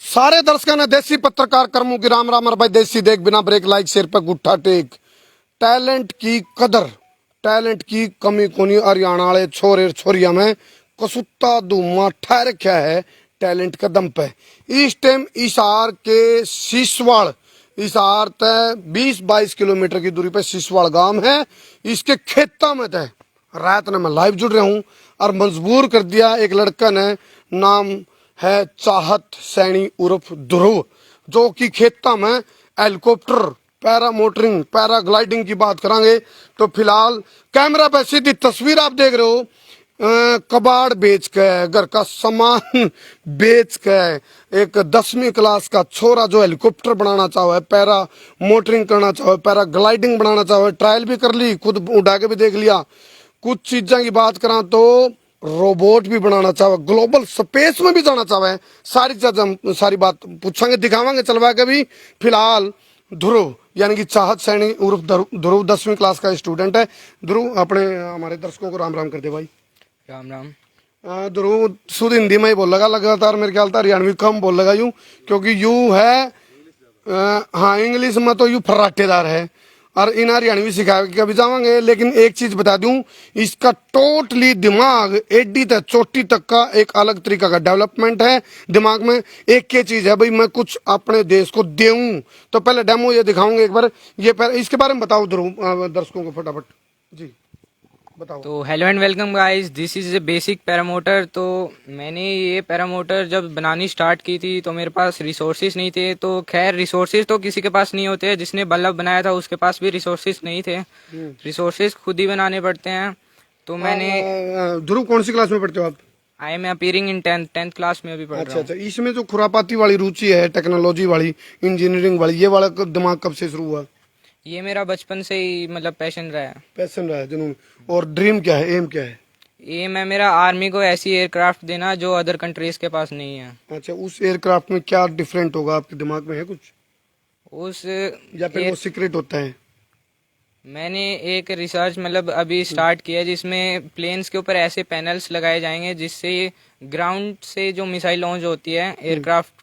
सारे दर्शकों ने देसी पत्रकार कर्मों की राम राम। और भाई देसी देख बिना ब्रेक लाइक शेर पर गुट्ठा टेक। टैलेंट की कदर टैलेंट की कमी कोनी हरियाणा वाले छोरे छोरिया में कसुत्ता धूमा ठहर क्या है टैलेंट का दम पे। इस टाइम इसार के सिसवाड़ इसार तय 20-22 किलोमीटर की दूरी पे सिसवाड़ गांव है। इसके खेता में तय रात ने मैं लाइव जुड़ रहा हूँ और मजबूर कर दिया एक लड़का ने। नाम है चाहत सैनी उर्फ ध्रुव, जो कि खेता में हेलीकॉप्टर पैरा मोटरिंग पैराग्लाइडिंग की बात करेंगे। तो फिलहाल कैमरा पे सीधी तस्वीर आप देख रहे हो। कबाड़ बेच के घर का सामान बेच के एक 10वीं क्लास का छोरा जो हेलीकॉप्टर बनाना चाहे, पैरा मोटरिंग करना चाहे, पैराग्लाइडिंग बनाना चाहे, ट्रायल भी कर ली, खुद उड़ा के भी देख लिया। कुछ चीज़ों की बात करा तो रोबोट भी बनाना चाहे, ग्लोबल स्पेस में भी जाना चाहे। सारी चीज हम सारी बात पूछेंगे दिखावांगे चलवा के भी। फिलहाल ध्रुव यानी कि चाहत सैनी उर्फ ध्रुव 10वीं क्लास का स्टूडेंट है। ध्रुव अपने हमारे दर्शकों को राम राम कर दे भाई। राम राम। ध्रुव शुद्ध हिंदी में ही बोलेगा लगातार, मेरे ख्याल था हरियाणवी कम बोलेगा यूं, क्योंकि यू है हाँ इंग्लिश में तो यू फर्राटेदार है और इन हरियाणवी सिखा के कभी जावांगे। लेकिन एक चीज बता दूं, इसका टोटली दिमाग एडी तक चोटी तक का एक अलग तरीका का डेवलपमेंट है दिमाग में। एक ही चीज है भाई, मैं कुछ अपने देश को दूं। तो पहले डेमो ये दिखाऊंगे एक बार, ये इसके बारे में बताओ ध्रुव दर्शकों को फटाफट जी बताओ। तो hello and welcome guys, this is a basic paramotor. तो मैंने ये पैरामोटर जब बनानी स्टार्ट की थी तो मेरे पास रिसोर्सेज नहीं थे। तो खैर रिसोर्सेज तो किसी के पास नहीं होते, जिसने बल्ब बनाया था उसके पास भी रिसोर्सेज नहीं थे। रिसोर्सेज खुद ही बनाने पड़ते हैं। तो मैंने ध्रुव कौन सी क्लास में पढ़ते हो आप? I am appearing in tenth class में अभी पढ़ रहा हूँ। अच्छा, इसमें जो खुरापाती वाली रुचि है, टेक्नोलॉजी वाली, इंजीनियरिंग वाली, ये वाला दिमाग कब से शुरू हुआ? ये मेरा बचपन से ही मतलब पैशन रहा है। पैशन रहा है, जुनून। और ड्रीम क्या है, एम क्या है? एम है मेरा आर्मी को ऐसी एयरक्राफ्ट देना जो अदर कंट्रीज के पास नहीं है। अच्छा, उस एयरक्राफ्ट में क्या डिफरेंट होगा आपके दिमाग में है कुछ, उस या फिर वो सीक्रेट होता है? मैंने एक रिसर्च मतलब अभी स्टार्ट किया जिसमें प्लेन्स के ऊपर ऐसे पैनल्स लगाए जाएंगे जिससे ग्राउंड से जो मिसाइल लॉन्च होती है एयरक्राफ्ट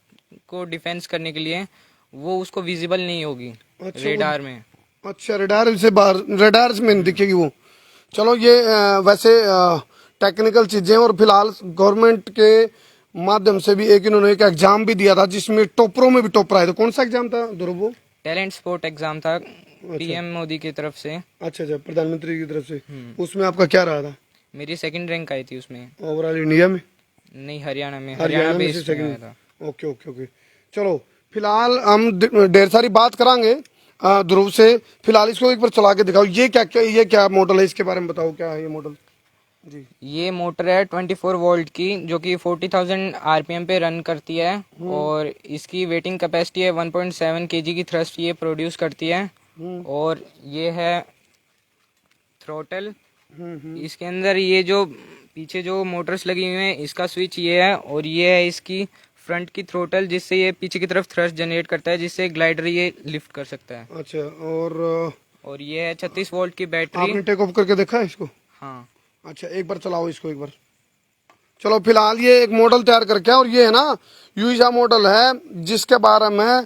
को डिफेंस करने के लिए, वो उसको विजिबल नहीं होगी। अच्छा, रेडार में। अच्छा, रडार से बाहर, रडार में नहीं दिखेगी वो। चलो ये वैसे टेक्निकल चीजें। और फिलहाल गवर्नमेंट के माध्यम से भी एक इन्होंने एक एग्जाम भी दिया था जिसमें टॉपरों में भी टॉपर आए थे। कौन सा एग्जाम था ध्रुव? टैलेंट स्पोर्ट एग्जाम था, पीएम मोदी की तरफ से। अच्छा, प्रधानमंत्री की तरफ से। उसमें आपका क्या रहा था? मेरी सेकंड रैंक आई थी उसमें। ओवरऑल इंडिया में? नहीं, हरियाणा में। हरियाणा में से बेस्ड में आया सेकंड। था। Okay okay okay. चलो फिलहाल हम ढेर सारी बात करांगे ध्रुव से। फिलहाल इसको एक बार चला के दिखाओ। ये क्या मॉडल है, इसके बारे में बताओ क्या है ये मॉडल जी। ये मोटर है 24 वोल्ट की, जो कि 40,000 आरपीएम पे रन करती है। और इसकी वेटिंग कैपेसिटी है 1.7 केजी की थ्रस्ट ये प्रोड्यूस करती है। और ये है थ्रोटल। इसके अंदर ये जो पीछे जो मोटर्स लगी हुई हैं इसका स्विच ये है, और ये है इसकी फ्रंट की थ्रोटल जिससे ये पीछे की तरफ थ्रस्ट जनरेट करता है, जिससे ग्लाइडर ये लिफ्ट कर सकता है। अच्छा, और ये है 36 वोल्ट की बैटरी। आपने टेक ऑफ करके देखा है इसको? हाँ। अच्छा, एक बार चलाओ इसको एक बार। चलो फिलहाल ये एक मॉडल तैयार करके, और ये है ना यूजा मॉडल है जिसके बारे में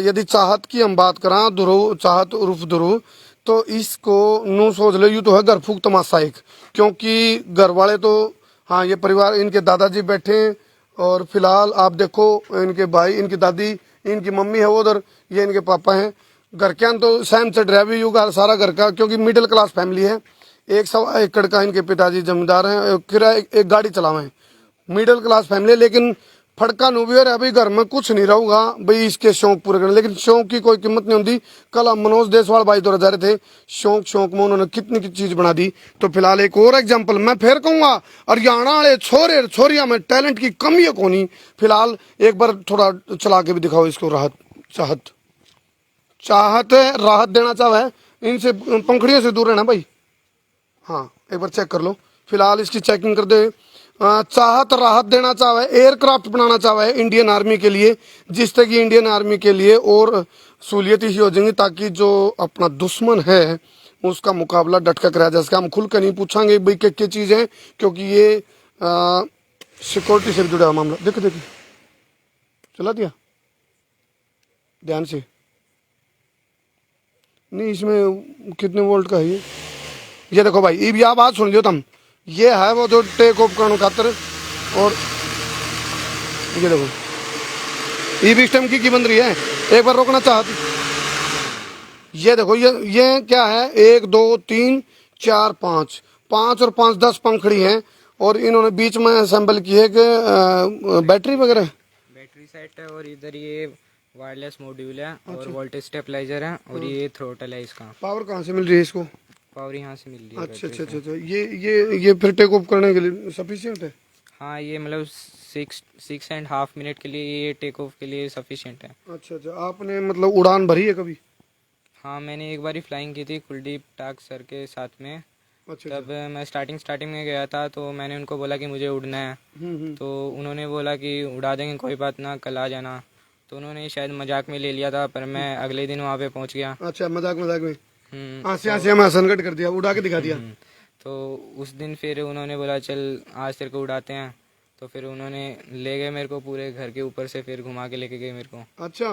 यदि चाहत की हम बात करें, ध्रुव चाहत उर्फ ध्रुव, तो इसको नू सोच लो यू तो है घर फूक तमाशा एक। क्योंकि घर वाले तो हाँ ये परिवार, इनके दादाजी बैठे हैं और फिलहाल आप देखो इनके भाई, इनकी दादी, इनकी मम्मी है वो उधर, ये इनके पापा हैं। घर के तो सहम से ड्राइवर यू का सारा घर का, क्योंकि मिडिल क्लास फैमिली है। 1.25 एकड़ का इनके पिताजी जमींदार हैं, किराए एक गाड़ी चलावे, मिडिल क्लास फैमिली। लेकिन फड़का नु भी है भाई घर में कुछ नहीं रहूंगा भाई, इसके शौक पूरे करने। लेकिन शौक की कोई कीमत नहीं होती। कल हम मनोज देसवाल भाई दौरा जा रहे थे, शौक में उन्होंने कितनी की चीज बना दी। तो फिलहाल एक और एग्जाम्पल मैं फिर कहूंगा, हरियाणा वाले छोरे छोरिया में टैलेंट की कमी है कोनी। फिलहाल एक बार थोड़ा चला के भी दिखाओ इसको। चाहत राहत देना चाहे, इनसे पंखड़ियों से दूर रहना भाई। हाँ एक बार चेक कर लो। फिलहाल इसकी चेकिंग कर दे। चाहत राहत देना चाहे, एयरक्राफ्ट बनाना चाहे इंडियन आर्मी के लिए, जिससे कि इंडियन आर्मी के लिए और सहूलियत ही हो जाएंगी, ताकि जो अपना दुश्मन है उसका मुकाबला डट कर कराया जा सके। हम खुल कर नहीं पूछांगे भाई क्या चीज़ है, क्योंकि ये सिक्योरिटी से जुड़ा हुआ मामला। देखो चला दिया ध्यान से। नहीं इसमें कितने वोल्ट का है ये देखो भाई, ये आवाज सुन लियो तुम, ये है वो जो टेक ऑफ करने खातर। और ये देखो ये भी स्टेम की बन रही है, एक बार रोकना चाहती। ये देखो ये क्या है, 1 2 3 4 5, 5 और 5 10 पंखड़ी हैं। और इन्होंने बीच में असेंबल की है कि बैटरी वगैरह, बैटरी सेट है, और इधर ये वायरलेस मॉड्यूल है, और वोल्टेज स्टेबलाइजर है, और ये थ्रोटल है इसका। पावर कहाँ से मिल रही है इसको? पावर यहाँ से मिल रही है। अच्छा अच्छा अच्छा अच्छा, ये फिर टेक ऑफ करने के लिए सफिशिएंट है? हाँ, ये मतलब 6.5 मिनट के लिए ये टेक ऑफ के लिए सफिशिएंट है। अच्छा अच्छा, आपने मतलब उड़ान भरी है कभी? हाँ, मैंने एक बार ही फ्लाइंग की थी कुलदीप टाक सर के साथ में। अच्छा तब मैं स्टार्टिंग में गया था, तो मैंने उनको बोला कि मुझे उड़ना है। तो उन्होंने बोला कि उड़ा देंगे, कोई बात ना, कल आ जाना। तो उन्होंने शायद मजाक में ले लिया था, पर मैं अगले दिन वहाँ पे पहुँच गया। अच्छा, मजाक मजाक में हम्म, आसे आसे हमें संकट कर दिया, उड़ा के दिखा दिया। तो उस दिन फिर उन्होंने बोला चल आज तेरे को उड़ाते हैं। तो फिर उन्होंने ले गए मेरे को पूरे घर के ऊपर से, फिर घुमा के लेके गए मेरे को। अच्छा,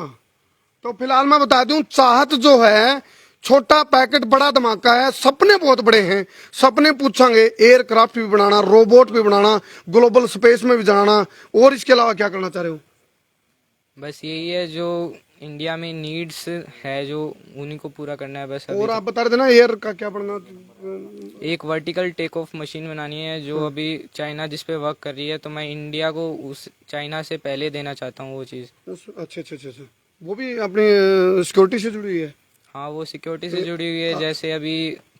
तो फिलहाल मैं बता दूं, चाहत जो है छोटा पैकेट बड़ा धमाका है, सपने बहुत बड़े हैं। सपने पूछेंगे एयरक्राफ्ट भी बनाना, रोबोट भी बनाना, ग्लोबल स्पेस में भी जाना, और इसके अलावा क्या करना चाह रहे हो? बस यही है जो इंडिया में नीड्स है, जो उन्हीं को पूरा करना है बस। अभी और आप बता रहे थे ना एयर का क्या बनना? एक वर्टिकल टेक ऑफ मशीन बनानी है, जो अभी चाइना जिस पे वर्क कर रही है, तो मैं इंडिया को उस चाइना से पहले देना चाहता हूँ वो चीज़। अच्छा अच्छा अच्छा अच्छा, वो भी अपनी सिक्योरिटी से जुड़ी हुई है? हाँ, वो सिक्योरिटी से जुड़ी हुई है। जैसे अभी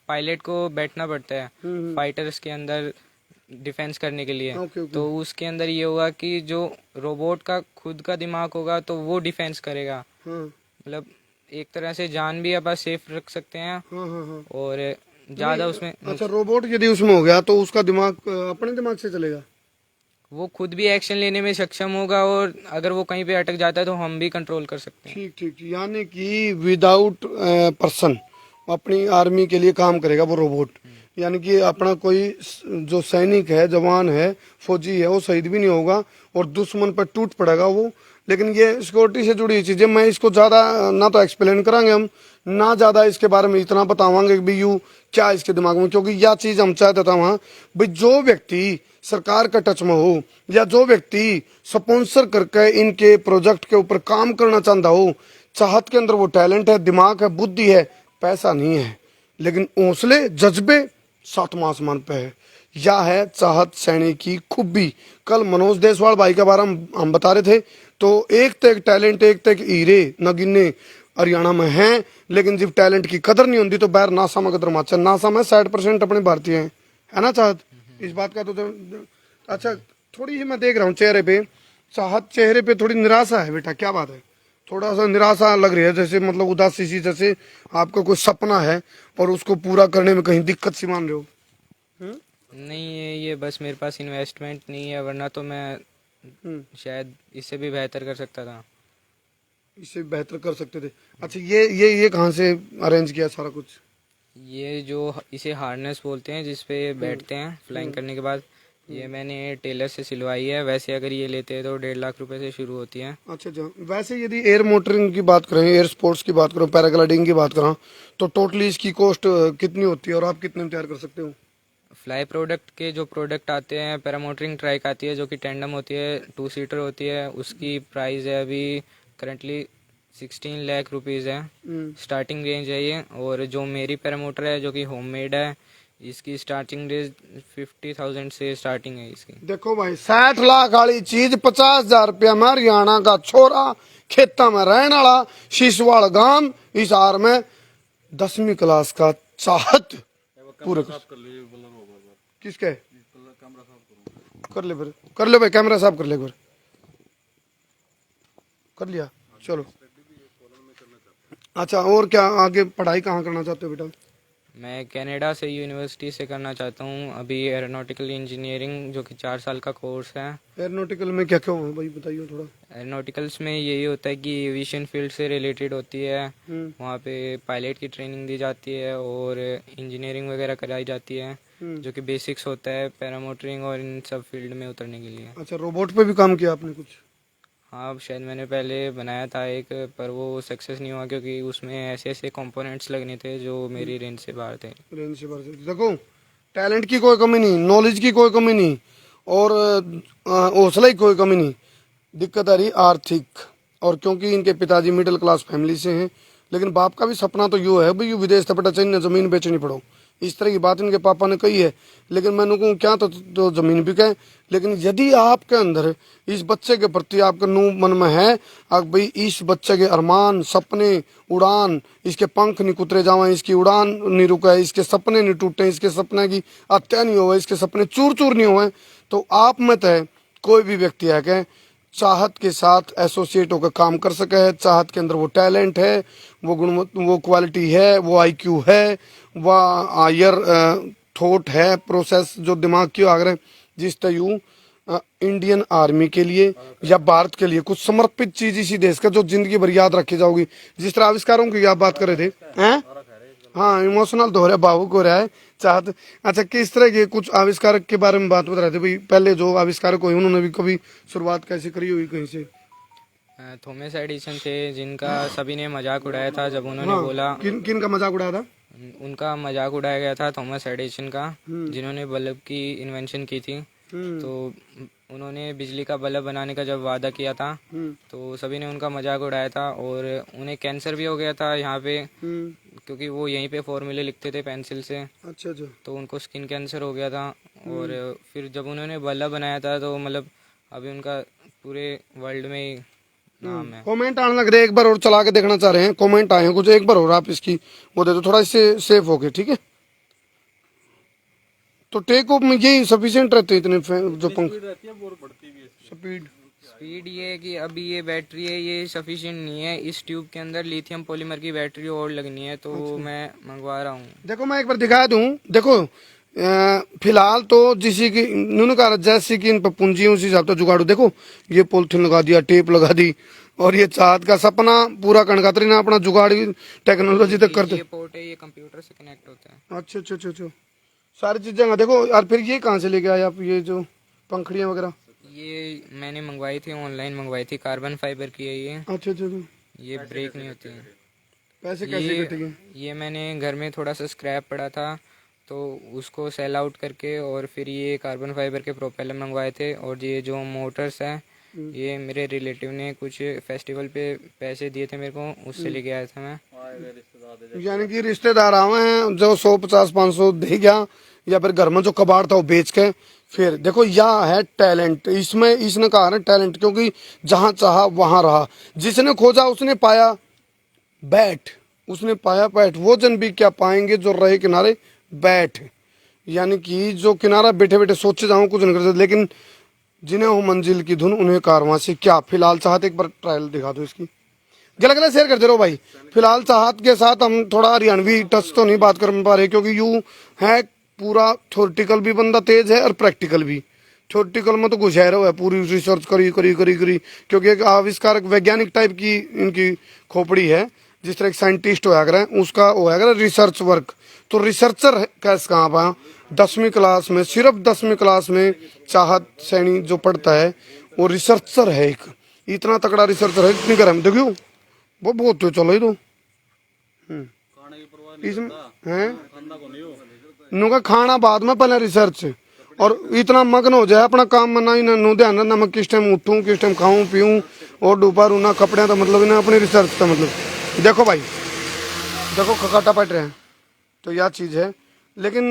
पायलट को बैठना पड़ता है फाइटर्स के अंदर डिफेंस करने के लिए। Okay okay. तो उसके अंदर ये होगा कि जो रोबोट का खुद का दिमाग होगा, तो वो डिफेंस करेगा। हाँ मतलब एक तरह से जान भी अपन सेफ रख सकते हैं, हाँ हाँ हाँ। और ज्यादा उसमें अच्छा, रोबोट यदि उसमें हो गया तो उसका दिमाग अपने दिमाग से चलेगा? वो खुद भी एक्शन लेने में सक्षम होगा, और अगर वो कहीं पे अटक जाता है तो हम भी कंट्रोल कर सकते हैं। ठीक ठीक, यानी कि विदाउट पर्सन अपनी आर्मी के लिए काम करेगा वो रोबोट। यानी कि अपना कोई जो सैनिक है, जवान है, फौजी है, वो शहीद भी नहीं होगा और दुश्मन पर टूट पड़ेगा वो। लेकिन ये सिक्योरिटी से जुड़ी चीजें, मैं इसको ज्यादा ना तो एक्सप्लेन करांगे हम, ना ज्यादा इसके बारे में इतना बतावांगे कि भाई यू क्या इसके दिमाग में, क्योंकि यह चीज हम चाहते था वहां भाई जो व्यक्ति सरकार का टच में हो, या जो व्यक्ति स्पॉन्सर करके इनके प्रोजेक्ट के ऊपर काम करना चाहता हो, चाहत के अंदर वो टैलेंट है, दिमाग है, बुद्धि है, पैसा नहीं है, लेकिन हौसले जज्बे सातवां आसमान पे है। यह है चाहत सैनिक की खूबी। कल मनोज देसवाल भाई के बारे में हम बता रहे थे, तो एक तक टैलेंट, एक तक हीरे नगीने हरियाणा में हैं, लेकिन जब टैलेंट की कदर नहीं होती तो बाहर नासा में कदर माचा। नासा में 60% अपने भारतीय हैं, है ना चाहत? इस बात का तो अच्छा, थोड़ी ही मैं देख रहा हूँ चेहरे पे, चाहत चेहरे पे थोड़ी निराशा है बेटा, क्या बात है? थोड़ा सा निराशा लग रही है, जैसे मतलब उदासी सी, जैसे आपका कोई सपना है और उसको पूरा करने में कहीं दिक्कत सी मान रहे हो? नहीं, ये बस मेरे पास इन्वेस्टमेंट नहीं है, वरना तो मैं शायद इससे भी बेहतर कर सकता था। इससे बेहतर कर सकते थे। अच्छा, ये कहाँ से अरेंज किया सारा कुछ? ये जो इसे हार्नेस बोलते हैं, जिस पे बैठते हैं फ्लाइंग करने के बाद, ये मैंने टेलर से सिलवाई है। वैसे अगर ये लेते हैं तो 1.5 लाख रुपए से शुरू होती है। अच्छा अच्छा, वैसे यदि एयर मोटरिंग की बात करें, एयर स्पोर्ट्स की बात करें, पैराग्लाइडिंग की बात करें, तो टोटली इसकी कॉस्ट कितनी होती है और आप कितने में तैयार कर सकते हो? फ्लाई प्रोडक्ट के जो प्रोडक्ट आते हैं, पैरामोटरिंग ट्राइक आती है जो कि टेंडम होती है, 2 सीटर होती है, उसकी प्राइस है अभी करंटली 16 लाख रुपीज़ है। स्टार्टिंग रेंज है ये। और जो मेरी पैरामोटर है जो कि होममेड है, इसकी स्टार्टिंग रेंज 50,000 से स्टार्टिंग है इसकी। देखो भाई, 60 लाख वाली चीज 50,000 रुपया में हरियाणा का छोरा, खेता में रहने वाला, शीशवाड़ गांव, इस हार में 10वीं क्लास का चाहत पूरे किसके कर ले फिर, कर ले भाई, कैमरा साफ कर ले एक बार, कर लिया, चलो। अच्छा, और क्या आगे पढ़ाई कहाँ करना चाहते हो बेटा? मैं कनाडा से यूनिवर्सिटी से करना चाहता हूँ अभी एरोनॉटिकल इंजीनियरिंग, जो कि 4 साल का कोर्स है। एरोनॉटिकल में क्या क्या है भाई, बताइए थोड़ा। एरोनॉटिकल्स में यही होता है कि एविएशन फील्ड से रिलेटेड होती है। वहाँ पे पायलट की ट्रेनिंग दी जाती है और इंजीनियरिंग वगैरह कराई जाती है, जो कि बेसिक्स होता है पैरामोटरिंग और इन सब फील्ड में उतरने के लिए। अच्छा, रोबोट पे भी काम किया आपने कुछ? हाँ शायद मैंने पहले बनाया था एक, पर वो सक्सेस नहीं हुआ क्योंकि उसमें ऐसे ऐसे कंपोनेंट्स लगने थे जो मेरी रेंज से बाहर थे। रेंज से बाहर से। देखो, टैलेंट की कोई कमी नहीं, नॉलेज की कोई कमी नहीं, और हौसला की कोई कमी नहीं। दिक्कत आ रही आर्थिक, और क्योंकि इनके पिताजी मिडिल क्लास फैमिली से हैं, लेकिन बाप का भी सपना तो यूँ है भाई यू विदेश तपटा चाहिए, जमीन बेचनी पड़ो, इस तरह की बात इनके पापा ने कही है। लेकिन मैंने कहूँ क्या तो जमीन बिके, लेकिन यदि आपके अंदर इस बच्चे के प्रति आपके मन में है अब भाई इस बच्चे के अरमान सपने उड़ान, इसके पंख नहीं कुतरे जावे, इसकी उड़ान नहीं रुके, इसके सपने नहीं टूटे, इसके सपने की हत्या नहीं हो, इसके सपने चूर चूर नहीं हुए, तो आप में तय कोई भी व्यक्ति है क्या चाहत के साथ एसोसिएट होकर काम कर सके है, चाहत के अंदर वो टैलेंट है, वो गुण, वो क्वालिटी है, वो आईक्यू है, वह हायर थॉट है, प्रोसेस जो दिमाग की आग्रह, जिस तरह इंडियन आर्मी के लिए या भारत के लिए कुछ समर्पित चीज इसी देश का जो जिंदगी भर याद रखी जाओगी। जिस तरह आविष्कारों की आप बात कर रहे थे हैं, हाँ इमोशनल तो हो रहा है, भावुक हो रहा है चाहत। अच्छा, किस तरह के कुछ आविष्कारक के बारे में बात बता रहे थे भाई, पहले जो आविष्कारक हुए उन्होंने भी कभी शुरुआत कैसे करी हुई कहीं से? थॉमस एडिसन थे जिनका सभी ने मजाक उड़ाया था जब उन्होंने हाँ, बोला। किन किन का मजाक उड़ाया था? उनका मजाक उड़ाया गया था थॉमस एडिसन का, जिन्होंने बल्ब की इन्वेंशन की थी। तो उन्होंने बिजली का बल्ब बनाने का जब वादा किया था तो सभी ने उनका मजाक उड़ाया था, और उन्हें कैंसर भी हो गया था यहाँ पे, क्योंकि वो यहीं पे फॉर्मूले लिखते थे पेंसिल से। अच्छा अच्छा। तो उनको स्किन कैंसर हो गया था, और फिर जब उन्होंने बल्ब बनाया था तो मतलब अभी उनका पूरे वर्ल्ड में ही नाम है। कमेंट आने लग रहे, एक बार और चला के देखना चाह रहे हैं, कमेंट आए हैं कुछ, एक बार और आप इसकी वो दे दो थोड़ा, इससे सेफ हो गए, ठीक है? तो टेक ऑफ में यही सफिशिएंट रहते हैं इतने जो पंख स्पीड। स्पीड ये है कि अभी ये बैटरी है ये सफिशिएंट नहीं है, इस ट्यूब के अंदर लिथियम पॉलीमर की बैटरी और लगनी है, तो वो मैं मंगवा रहा हूँ। देखो मैं एक बार दिखा दूं, देखो फिलहाल तो जिसी की उन्होंने कहा जैसी की इन पर पूंजी उसी हिसाब से जुगाड़ू। देखो ये पॉलिथीन लगा दिया, टेप लगा दी, और ये चाहत का सपना पूरा कनकातरी ना अपना जुगाड़ टेक्नोलॉजी तक करते। ये पोर्ट है, ये कंप्यूटर से कनेक्ट होता है। अच्छा अच्छा अच्छा अच्छा, सारी चीजें देखो। और फिर ये कहाँ से लेके आए आप, ये जो पंखड़ियाँ वगैरह? ये मैंने मंगवाई थी, ऑनलाइन मंगवाई थी, कार्बन फाइबर की है ये। अच्छा अच्छा अच्छा। ये ब्रेक नहीं होती है। पैसे कैसे कटेंगे? ये मैंने घर में थोड़ा सा स्क्रैप पड़ा था तो उसको सेल आउट करके, और फिर ये कार्बन फाइबर के प्रोपेलर मंगवाए थे, और ये जो मोटर्स हैं ये मेरे रिलेटिव ने कुछ फेस्टिवल पे पैसे दिए थे मेरे को, उससे लेके आया था मैं। यानी कि रिश्तेदार आवे हैं जो 150-500 दे गया, या फिर घर में जो कबाड़ था वो बेच के फिर देखो यह है टैलेंट। इसमें इसने कहा ना टैलेंट, क्योंकि जहां चाहा वहां रहा, जिसने खोजा उसने पाया बैठ, उसने पाया बैठ। वो जन भी क्या पाएंगे जो रहे किनारे बैठ, यानी कि जो किनारा बैठे बैठे सोचे जाऊं कुछ नहीं करते, लेकिन जिन्हें हो मंजिल की धुन उन्हें कारवां से क्या। फिलहाल चाहते एक बार ट्रायल दिखा दो इसकी, गलत गलत शेयर करते रहो भाई। फिलहाल चाहत के साथ हम थोड़ा हरियाणवी टच तो नहीं बात कर पा रहे, क्योंकि यू है पूरा थ्योरेटिकल भी बंदा तेज है और प्रैक्टिकल भी। थ्योरेटिकल में तो गुजैर है, पूरी रिसर्च करी करी करी करी, क्योंकि एक आविष्कारक वैज्ञानिक टाइप की इनकी खोपड़ी है, जिस तरह एक साइंटिस्ट होया करे उसका होया करे रिसर्च वर्क। तो रिसर्चर कैसे कहाँ पाया 10वीं क्लास में, सिर्फ 10वीं क्लास में चाहत सैनी जो पढ़ता है वो रिसर्चर है, एक इतना तकड़ा रिसर्चर है। इतनी गर्म देखियो वो बहुत तो चलो ही तो इसमें है नुका खाना बाद में, पहले रिसर्च, और इतना मग्न हो जाए अपना काम में, ना ही नु ध्यान रखना मैं किस टाइम उठूं किस टाइम खाऊं पीऊं और दोपहर ना कपड़े, तो मतलब इन्हें अपनी रिसर्च का मतलब। देखो भाई देखो खकाटा पट रहे हैं, तो यह चीज़ है। लेकिन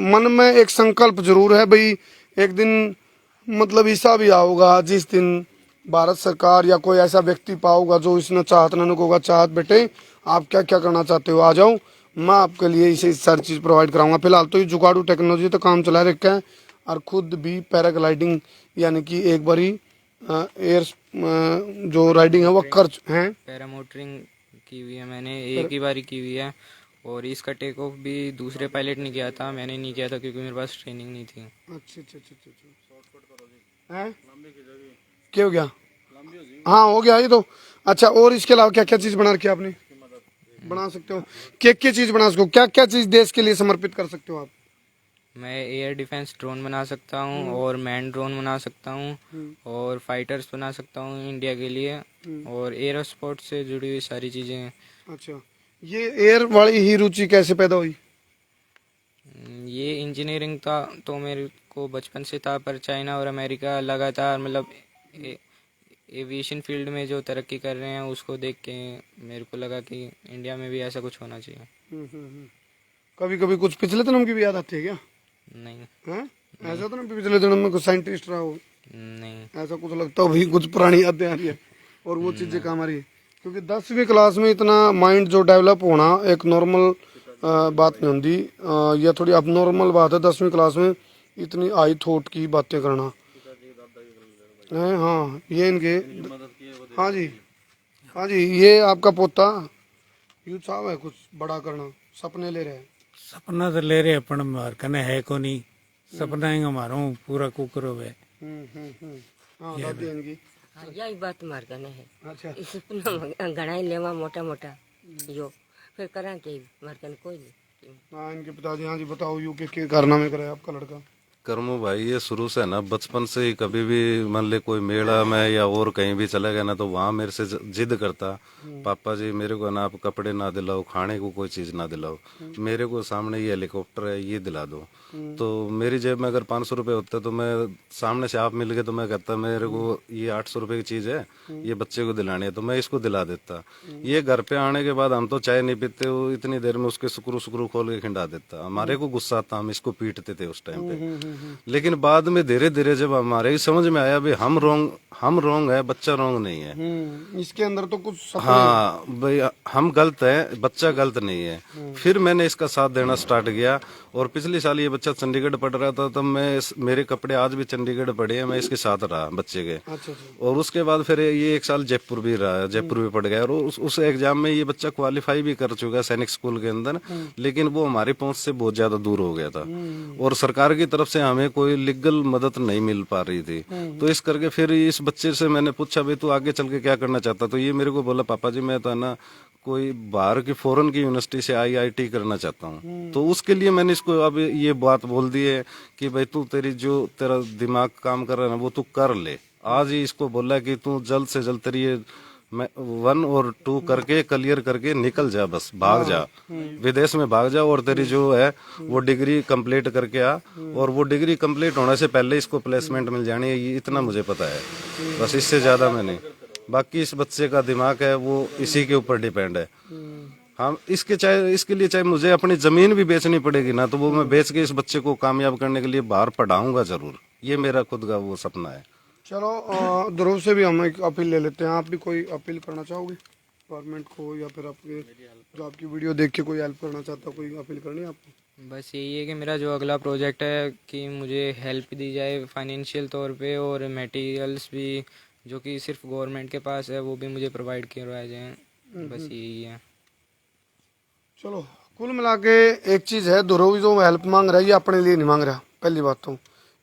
मन में एक संकल्प जरूर है भाई, एक दिन मतलब ऐसा भी आओगा जिस दिन भारत सरकार या कोई ऐसा व्यक्ति पाओगा जो इसने चाहत न होगा, चाहत बेटे आप क्या क्या करना चाहते हो आ जाओ, मैं आपके लिए इसे सारी चीज़ प्रोवाइड कराऊंगा। फिलहाल तो ये जुगाड़ू टेक्नोलॉजी तो काम चला रखा है, और खुद भी पैराग्लाइडिंग यानी कि एक बारी एयर जो राइडिंग है वो कर हैं, पैरामोटरिंग की हुई है मैंने, एक ही बारी की हुई है, और इसका टेक ऑफ भी दूसरे पायलट ने किया था, मैंने नहीं किया था क्योंकि मेरे पास ट्रेनिंग नहीं थी। अच्छा अच्छा अच्छा अच्छा है क्या हो गया? हाँ हो गया ये तो। अच्छा, और इसके अलावा क्या क्या चीज़ बना रखी है आपने? बना सकते हो क्या क्या चीज़ बना सकते हो, क्या क्या चीज़ देश के लिए समर्पित कर सकते हो आप? मैं एयर डिफेंस ड्रोन बना सकता हूँ और मैन ड्रोन बना सकता हूँ और फाइटर्स बना सकता हूँ इंडिया के लिए और एयरोस्पोर्ट से जुड़ी हुई सारी चीज़ें हैं। अच्छा, ये एयर वाली ही रुचि कैसे पैदा हुई? ये इंजीनियरिंग था तो मेरे को बचपन से था, पर चाइना और अमेरिका लगातार मतलब एविएशन फील्ड में जो तरक्की कर रहे हैं उसको देख के मेरे को लगा कि इंडिया में भी ऐसा कुछ होना चाहिए। कभी कभी कुछ पिछले जन्म की भी याद आती है क्या? नहीं। हैं? ऐसा तो नहीं पिछले जन्म में कुछ साइंटिस्ट रहा हो, नहीं। ऐसा कुछ लगता हो भी कुछ पुरानी यादें आ रही है और वो चीजें काम आ रही है? क्योंकि 10वीं क्लास में इतना माइंड जो डेवलप होना एक नॉर्मल बात नहीं होती, यह थोड़ी अब नॉर्मल बात है 10वीं क्लास में इतनी हाई थॉट की बातें करना है। हाँ, ये इनके, हाँ जी, हाँ जी, ये आपका पोता यू चाव है कुछ बड़ा करना, सपने ले रहे हैं। सपना तो ले रहे अपन मार कने है को नहीं, सपना ही हमारा पूरा कुकर हुए। हाँ दादी इनकी। हाँ, यही बात मार कने है। अच्छा, इस घना ही लेवा मोटा मोटा यो फिर करा के मार कने कोई नहीं। हाँ इनके पिताजी। हाँ जी, बताओ यू के कारनामे करे आपका लड़का? कर्मो भाई, ये शुरू से ना बचपन से ही कभी भी मान ले कोई मेला में या और कहीं भी चला गया ना तो वहां मेरे से जिद करता, पापा जी मेरे को ना आप कपड़े ना दिलाओ, खाने को कोई चीज ना दिलाओ, मेरे को सामने ये हेलीकॉप्टर है ये दिला दो। तो मेरी जेब में अगर 500 रुपए होते तो मैं सामने से आप मिल गए तो मैं कहता मेरे को ये 800 रुपए की चीज है, ये बच्चे को दिलानी है, तो मैं इसको दिला देता। ये घर पे आने के बाद हम तो चाय नहीं पीते, वो इतनी देर में उसके सुकरू सुकरू खोल के खिंडा देता। हमारे को गुस्सा आता, हम इसको पीटते थे उस टाइम पे। लेकिन बाद में धीरे धीरे जब हमारे ही समझ में आया भी हम रोंग है, बच्चा रोंग नहीं है। इसके अंदर तो कुछ सपने हाँ भाई, हम गलत है, बच्चा गलत नहीं है। फिर मैंने इसका साथ देना स्टार्ट किया और पिछले साल ये बच्चा चंडीगढ़ पढ़ रहा था, तब मैं मेरे कपड़े आज भी चंडीगढ़ पड़े हैं, मैं इसके साथ रहा बच्चे के। अच्छा। और उसके बाद फिर ये एक साल जयपुर भी रहा, जयपुर भी पढ़ गया और उस एग्जाम में ये बच्चा क्वालिफाई भी कर चुका है सैनिक स्कूल के अंदर। लेकिन वो हमारी पहुंच से बहुत ज्यादा दूर हो गया था और सरकार की तरफ से हमें कोई लीगल मदद नहीं मिल पा रही थी। तो इस करके फिर इस बच्चे से मैंने पूछा भाई तू आगे चल के क्या करना चाहता, तो ये मेरे को बोला पापा जी मैं तो है ना कोई बाहर की फॉरेन की यूनिवर्सिटी से IIT करना चाहता हूँ। तो उसके लिए मैंने इसको अब ये बात बोल दी है कि भाई तू तेरा दिमाग काम कर रहा है ना वो तू कर ले। आज ही इसको बोला कि तू जल्द से जल्द तेरी ये 1 और 2 करके क्लियर करके निकल जा, बस भाग जा, विदेश में भाग जा और तेरी जो है वो डिग्री कंप्लीट करके आ, और वो डिग्री कंप्लीट होने से पहले इसको प्लेसमेंट मिल जानी है, ये इतना मुझे पता है, बस इससे ज्यादा मैं नहीं। बाकी इस बच्चे का दिमाग है वो इसी के ऊपर डिपेंड है। हम इसके लिए चाहे मुझे अपनी जमीन भी बेचनी पड़ेगी ना तो वो मैं बेच के इस बच्चे को कामयाब करने के लिए बाहर पढ़ाऊंगा जरूर, ये मेरा खुद का वो सपना है। चलो ध्रुव से भी हम एक अपील ले लेते हैं। आप भी कोई अपील करना चाहोगे गवर्नमेंट को या फिर आपके जो आपकी वीडियो देख के कोई हेल्प करना चाहता, कोई अपील करनी है आपको? बस यही है कि मेरा जो अगला प्रोजेक्ट है कि मुझे हेल्प दी जाए फाइनेंशियल तौर पे और मटेरियल्स भी जो कि सिर्फ गवर्नमेंट के पास है वो भी मुझे प्रोवाइड करवाए जाएं, बस यही है। चलो कुल मिला के एक चीज़ है, ध्रुव जो हेल्प मांग रहा है ये अपने लिए नहीं मांग रहा, पहली बात तो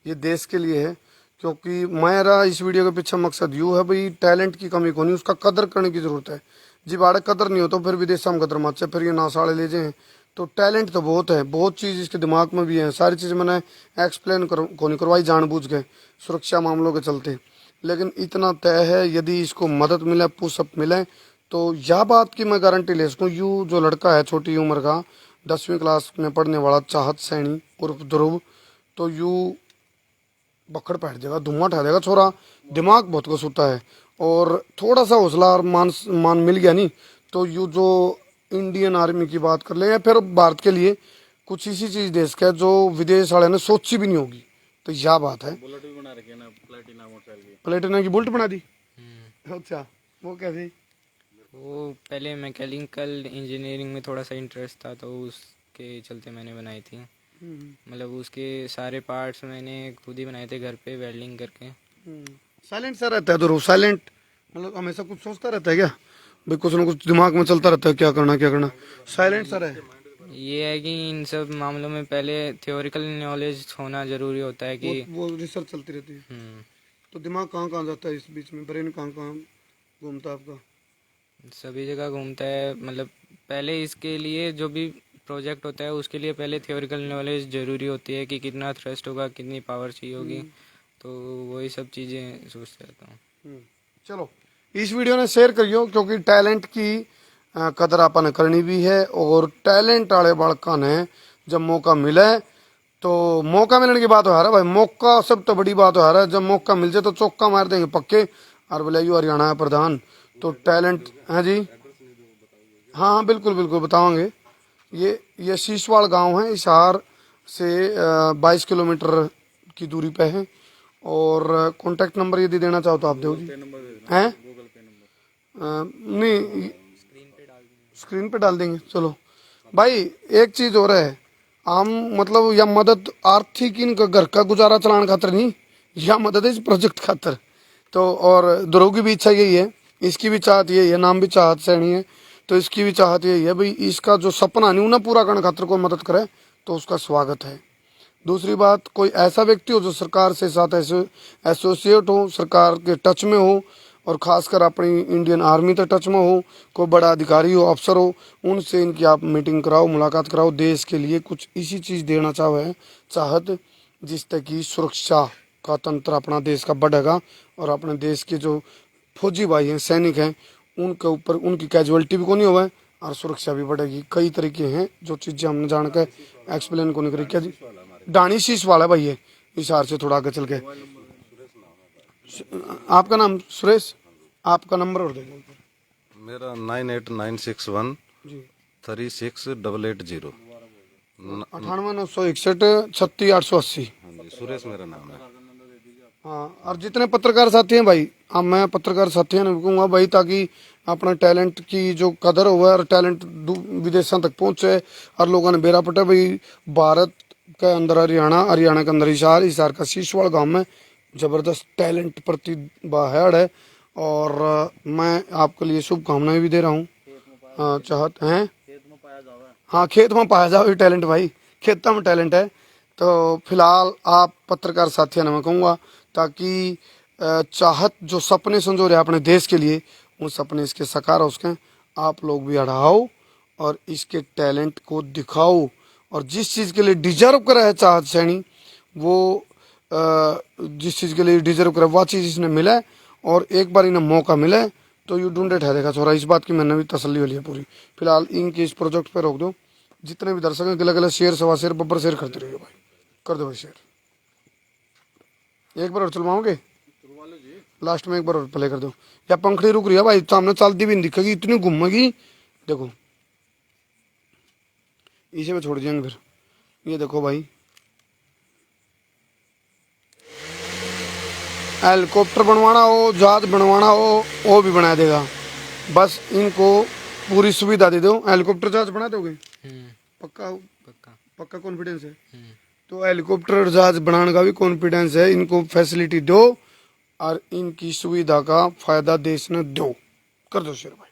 ये देश के लिए है। क्योंकि मेरा इस वीडियो के पीछे मकसद यूँ है भाई टैलेंट की कमी को नहीं, उसका कदर करने की जरूरत है। जी बाड़े कदर नहीं हो तो फिर विदेश में कदर मत, फिर ये नासाड़े ले जाए। तो टैलेंट तो बहुत है, बहुत चीज़ इसके दिमाग में भी है, सारी चीज़ मैंने एक्सप्लेन को नहीं करवाई जानबूझ के सुरक्षा मामलों के चलते। लेकिन इतना तय है यदि इसको मदद मिले, पुशअप मिले तो यह बात की मैं गारंटी ले सकूँ, यू जो लड़का है छोटी उम्र का 10वीं क्लास में पढ़ने वाला चाहत सैनी उर्फ ध्रुव, तो यू बखड़ बैठ जाएगा, धुआं उठा देगा। छोरा दिमाग बहुत कुछ होता है और थोड़ा सा हौसला और मान मिल गया नहीं तो यू जो इंडियन आर्मी की बात कर ले या फिर भारत के लिए कुछ इसी चीज देश का है जो विदेश वाले ने सोची भी नहीं होगी। तो यह बात है। बुलेट भी बना रखी है ना, प्लेटिना मोटरसाइकिल की। प्लेटिना की बुलेट बना दी? अच्छा, वो कैसे? वो पहले मैकेनिकल इंजीनियरिंग में थोड़ा सा इंटरेस्ट था तो उसके चलते मैंने बनाई थी। मतलब उसके सारे पार्ट्स मैंने खुद ही बनाए थे घर पे वेल्डिंग करके। साइलेंट सा रहता है तो साइलेंट, मतलब हमेशा कुछ सोचता रहता है क्या भाई, कुछ ना कुछ दिमाग में चलता रहता है क्या करना क्या करना, साइलेंट सा रहे? ये है कि इन सब मामलों में पहले थ्योरिकल नॉलेज होना जरूरी होता है कि वो रिसर्च चलती रहती है। तो दिमाग कहाँ कहाँ जाता है इस बीच में, ब्रेन कहाँ कहाँ घूमता है आपका? सभी जगह घूमता है। मतलब पहले इसके लिए जो भी प्रोजेक्ट होता है उसके लिए पहले थियोरिकल नॉलेज ज़रूरी होती है कि कितना थ्रस्ट होगा, कितनी पावर चाहिए होगी, तो वही सब चीज़ें सोचते रहता हूँ। चलो इस वीडियो ने शेयर करियो, क्योंकि टैलेंट की कदर आपने करनी भी है, और टैलेंट वाले बालका ने जब मौका मिले तो मौका मिलने की बात हो रहा है भाई, मौका सब तो बड़ी बात हो रहा है, जब मौका मिल जाए तो चौका मार देंगे पक्के। और बोले यू हरियाणा है प्रधान, तो टैलेंट है जी। हाँ हाँ बिल्कुल बिल्कुल बताओगे। ये शीशवाड़ गांव है, हिसार से 22 किलोमीटर की दूरी पे है। और कॉन्टैक्ट नंबर यदि देना चाहो तो आप दो जी। हैं नहीं स्क्रीन पे डाल देंगे। चलो भाई एक चीज और है, हम मतलब या मदद आर्थिक इनका घर का गुजारा चलाने खातर नहीं, या मदद है इस प्रोजेक्ट खातर। तो और ध्रुव की भी इच्छा यही है, इसकी भी चाहत यही है, नाम भी चाहत सैनी है, तो इसकी भी चाहत यही है भाई, इसका जो सपना नहीं ना पूरा करने खातर कोई मदद करे तो उसका स्वागत है। दूसरी बात, कोई ऐसा व्यक्ति हो जो सरकार से साथ एसोसिएट हो, सरकार के टच में हो, और खासकर अपनी इंडियन आर्मी के टच में हो, कोई बड़ा अधिकारी हो, अफसर हो, उनसे इनकी आप मीटिंग कराओ, मुलाकात कराओ, देश के लिए कुछ इसी चीज़ देना चाहत जिससे कि सुरक्षा का तंत्र अपना देश का बढ़ेगा, और अपने देश के जो फौजी भाई हैं, सैनिक हैं, उनके ऊपर उनकी कैजुअलिटी भी को नहीं होगा और सुरक्षा भी बढ़ेगी। कई तरीके हैं जो चीज़ें हमने जान के एक्सप्लेन को नहीं करी। क्या जी डाणी शीश वाला भाई है, हिसार से थोड़ा आगे चल के। आपका नाम सुरेश, आपका नंबर और देंगे। मेरा 98961 जी 36880। 98 961 36 880। हाँ जी, सुरेश मेरा नाम है। हाँ, और जितने पत्रकार साथी हैं भाई, अब मैं पत्रकार साथियों ने भी कहूँगा भाई, ताकि अपना टैलेंट की जो कदर हुआ और टैलेंट विदेशों तक पहुँचे और लोगों ने बेरा पटा भाई। भारत के अंदर हरियाणा, हरियाणा के अंदर हिसार, हिसार का शीशवाड़ गांव में जबरदस्त टैलेंट प्रतिभा है। और मैं आपके लिए शुभकामनाएं भी दे रहा हूँ। चाहत हैं हाँ खेत में पाया जाओ ये टैलेंट भाई, खेता में टैलेंट है। तो फिलहाल आप पत्रकार साथियों ने मैं कहूँगा, ताकि चाहत जो सपने संजो रहे अपने देश के लिए, वो सपने इसके साकार हो सकें। आप लोग भी अढ़ाओ और इसके टैलेंट को दिखाओ, और जिस चीज़ के लिए डिजर्व करे है चाहत सैनी, वो जिस चीज़ के लिए डिजर्व करे वह चीज़ इसने मिले, और एक बार इन्हें मौका मिले तो यू ढूंढे ठहरेगा छोरा। इस बात की मैंने भी तसल्ली हो लिया पूरी। फिलहाल इनके इस प्रोजेक्ट पे रोक दो। जितने भी दर्शक हैं गला गला शेयर, सवा शेयर, बब्बर शेयर करते रहिए भाई, कर दो भाई शेयर। एक बार और चलवाओगे, लास्ट में एक बार और प्ले कर दो। या पंखड़ी रुक रही है भाई, सामने चलती भी नहीं दिखेगी, इतनी घूमेगी। देखो इसे में छोड़ जाएंगे फिर। ये देखो भाई, हेलीकॉप्टर बनवाना हो, जहाज बनवाना हो, वो भी बना देगा। बस इनको पूरी सुविधा दे दो। हेलीकॉप्टर जहाज बना दोगे? पक्का पक्का पक्का कॉन्फिडेंस है? तो हेलीकॉप्टर जहाज बनाने का भी कॉन्फिडेंस है। इनको फैसिलिटी दो और इनकी सुविधा का फायदा देश ने दो। कर दो शेर भाई।